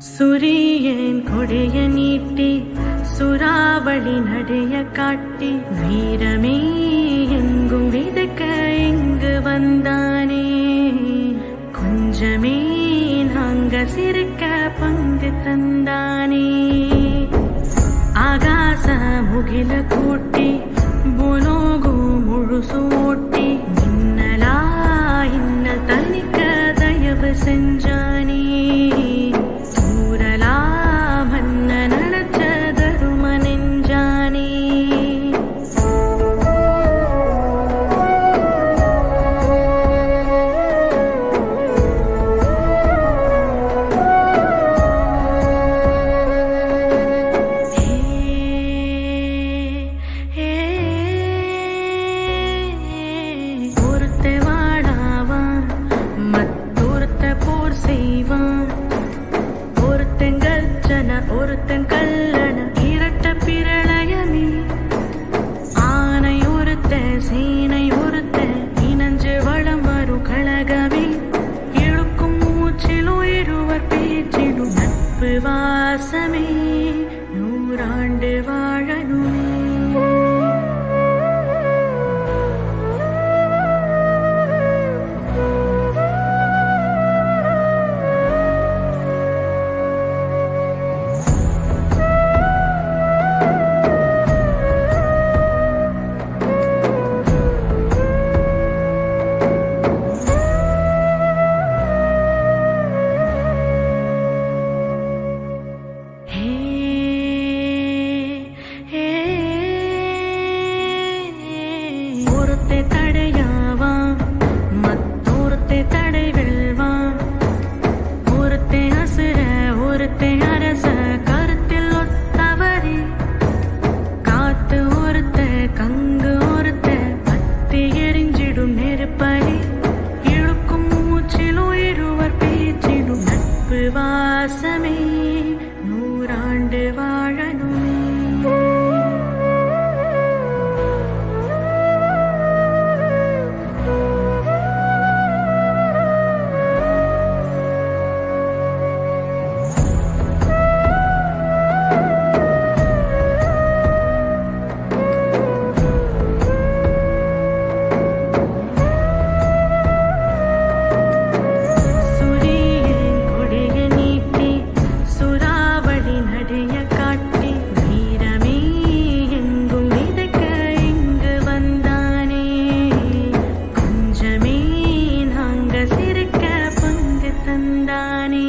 சுரியன் கொடைய நீட்டி சுறாவளி நடைய காட்டி வீரமே எங்கும் விதக்க இங்கு வந்தானே. கொஞ்சமே நாங்க சிரிக்க பங்கு தந்தானே. ஆகாச முகில கூட்டி புனோகு முழுசு ஓட்டி மின்னலா இன்னல் தனிக்க தயவு செஞ்சானே. தூரலா மன்ன நடச்ச தரும நெஞ்சானே. ஒருத்த வாழாவான் மத்தொருத்த போர் செய்வான். ஒருத்தன் கர்ஜன ஒருத்தன் கல்லண இரட்ட பிரளயமே. ஆனை ஒருத்த சேனை ஒருத்த இனஞ்சு வளம் வரும் கழகமே. இழுக்கும் மூச்சிலும் இருவர் பேச்சிலும் நட்பு வாசமே. நூறாண்டு வாழணுமே. ஒருத்தை தடையாவான் மத்தொருத்தை தடை வெல்வான். ஒருத்தை அசுர ஒருத்தை அரச கருத்தில் ஒத்தவரே. காத்து ஒருத்த கங்கு ஒருத்த பத்தி எரிஞ்சிடும் நெருப்படி. இழுக்கும் மூச்சிலும் இருவர் பேச்சிலும் நட்பு வாசமே. நூறாண்டு வாழணுமே. சுரியன் கொடைய நீட்டி சுறாவளி நடைய காட்டி வீரமே எங்கும் விதக்க இங்கு வந்தானே. கொஞ்சமே நாங்க சிரிக்க பங்கு தந்தானே.